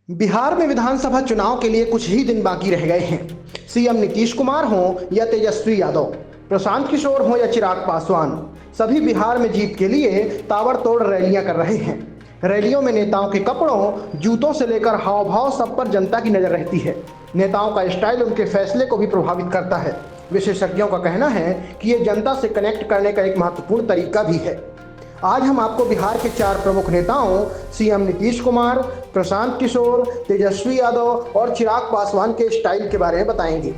बिहार में विधानसभा चुनाव के लिए कुछ ही दिन बाकी रह गए हैं। सीएम नीतीश कुमार हों या तेजस्वी यादव, प्रशांत किशोर हों या चिराग पासवान, सभी बिहार में जीत के लिए ताबड़तोड़ रैलियां कर रहे हैं। रैलियों में नेताओं के कपड़ों, जूतों से लेकर हाव भाव सब पर जनता की नजर रहती है। नेताओं का स्टाइल उनके फैसले को भी प्रभावित करता है। विशेषज्ञों का कहना है कि ये जनता से कनेक्ट करने का एक महत्वपूर्ण तरीका भी है। आज हम आपको बिहार के 4 प्रमुख नेताओं सीएम नीतीश कुमार, प्रशांत किशोर, तेजस्वी यादव और चिराग पासवान के स्टाइल के बारे में बताएंगे।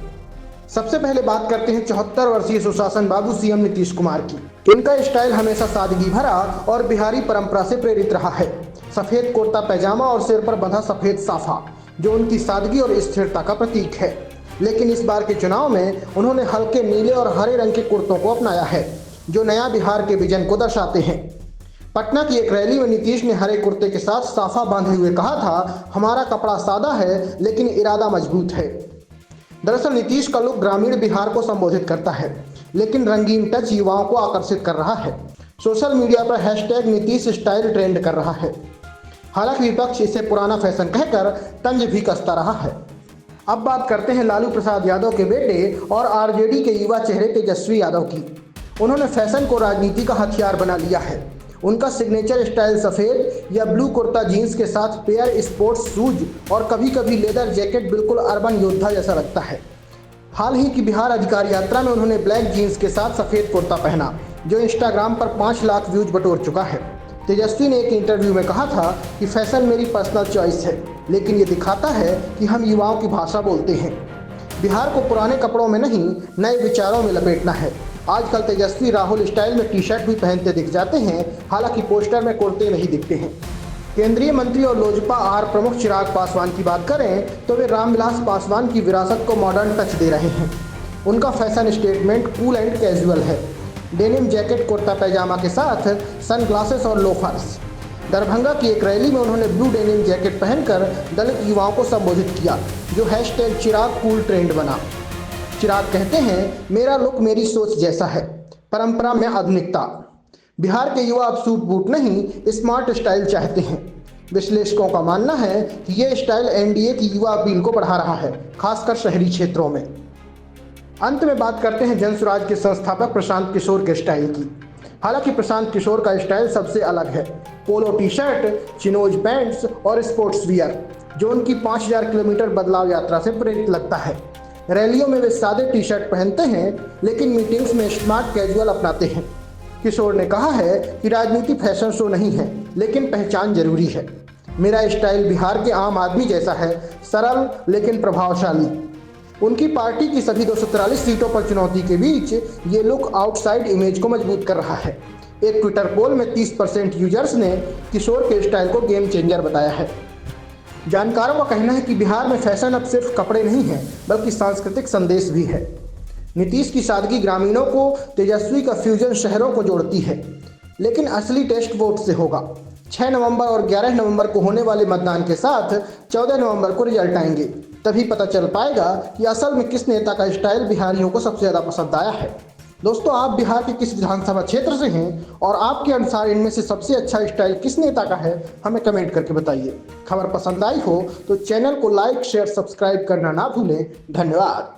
सबसे पहले बात करते हैं 74 वर्षीय सुशासन बाबू सीएम नीतीश कुमार की। इनका स्टाइल हमेशा सादगी भरा और बिहारी परंपरा से प्रेरित रहा है। सफेद कुर्ता पैजामा और सिर पर बंधा सफेद साफा, जो उनकी सादगी और स्थिरता का प्रतीक है। लेकिन इस बार के चुनाव में उन्होंने हल्के नीले और हरे रंग के कुर्तों को अपनाया है, जो नया बिहार के विजन को दर्शाते हैं। पटना की एक रैली में नीतीश ने हरे कुर्ते के साथ साफा बांधे हुए कहा था, हमारा कपड़ा सादा है लेकिन इरादा मजबूत है। दरअसल नीतीश का लुक ग्रामीण बिहार को संबोधित करता है, लेकिन रंगीन टच युवाओं को आकर्षित कर रहा है। सोशल मीडिया पर हैशटैग नीतीश स्टाइल ट्रेंड कर रहा है। हालांकि विपक्ष इसे पुराना फैशन कहकर तंज भी कसता रहा है। अब बात करते हैं लालू प्रसाद यादव के बेटे और आरजेडी के युवा चेहरे तेजस्वी यादव की। उन्होंने फैशन को राजनीति का हथियार बना लिया है। उनका सिग्नेचर स्टाइल सफ़ेद या ब्लू कुर्ता जीन्स के साथ पेयर स्पोर्ट्स शूज और कभी कभी लेदर जैकेट बिल्कुल अर्बन योद्धा जैसा लगता है। हाल ही की बिहार अधिकार यात्रा में उन्होंने ब्लैक जीन्स के साथ सफ़ेद कुर्ता पहना, जो इंस्टाग्राम पर 5 लाख व्यूज बटोर चुका है। तेजस्वी ने एक इंटरव्यू में कहा था कि फैशन मेरी पर्सनल चॉइस है, लेकिन ये दिखाता है कि हम युवाओं की भाषा बोलते हैं। बिहार को पुराने कपड़ों में नहीं, नए विचारों में लपेटना है। आजकल तेजस्वी राहुल स्टाइल में टी शर्ट भी पहनते दिख जाते हैं, हालांकि पोस्टर में कुर्ते नहीं दिखते हैं। केंद्रीय मंत्री और लोजपा आर प्रमुख चिराग पासवान की बात करें तो वे रामविलास पासवान की विरासत को मॉडर्न टच दे रहे हैं। उनका fashion statement cool and casual है। डेनिम जैकेट, कुर्ता पैजामा के साथ सनग्लासेस और लोफर्स। दरभंगा की एक रैली में उन्होंने ब्लू डेनिम जैकेट पहनकर दलित युवाओं को संबोधित किया, जो हैशटैग चिराग कूल ट्रेंड बना। चिराग कहते हैं, मेरा लुक मेरी सोच जैसा है, परंपरा में आधुनिकता। बिहार के युवा अब सूट बूट नहीं, स्मार्ट स्टाइल चाहते हैं। विश्लेषकों का मानना है कि ये स्टाइल एनडीए की युवा अपील को बढ़ा रहा है, खासकर शहरी क्षेत्रों में। अंत में बात करते हैं जनसुराज के संस्थापक प्रशांत किशोर के स्टाइल की। हालांकि प्रशांत किशोर का स्टाइल सबसे अलग है। Polo T shirt, chinos pants और स्पोर्ट्स वियर, जो उनकी 5000 किलोमीटर बदलाव यात्रा से प्रेरित लगता है। रैलियों में वे सादे टी शर्ट पहनते हैं, लेकिन मीटिंग्स में स्मार्ट कैजुअल अपनाते हैं। किशोर ने कहा है कि राजनीति फैशन शो नहीं है, लेकिन पहचान जरूरी है। मेरा स्टाइल बिहार के आम आदमी जैसा है, सरल लेकिन प्रभावशाली। उनकी पार्टी की सभी 243 सीटों पर चुनौती के बीच ये लुक आउटसाइड इमेज को मजबूत कर रहा है। एक ट्विटर पोल में 30% यूजर्स ने किशोर के स्टाइल को गेम चेंजर बताया है। जानकारों का कहना है कि बिहार में फैशन अब सिर्फ कपड़े नहीं है, बल्कि सांस्कृतिक संदेश भी है। नीतीश की सादगी ग्रामीणों को, तेजस्वी का फ्यूजन शहरों को जोड़ती है। लेकिन असली टेस्ट वोट से होगा। 6 नवंबर और 11 नवंबर को होने वाले मतदान के साथ 14 नवंबर को रिजल्ट आएंगे। तभी पता चल पाएगा कि असल में किस नेता का स्टाइल बिहारियों को सबसे ज़्यादा पसंद आया है। दोस्तों, आप बिहार के किस विधानसभा क्षेत्र से हैं और आपके अनुसार इनमें से सबसे अच्छा स्टाइल किस नेता का है, हमें कमेंट करके बताइए। खबर पसंद आई हो तो चैनल को लाइक, शेयर, सब्सक्राइब करना ना भूलें। धन्यवाद।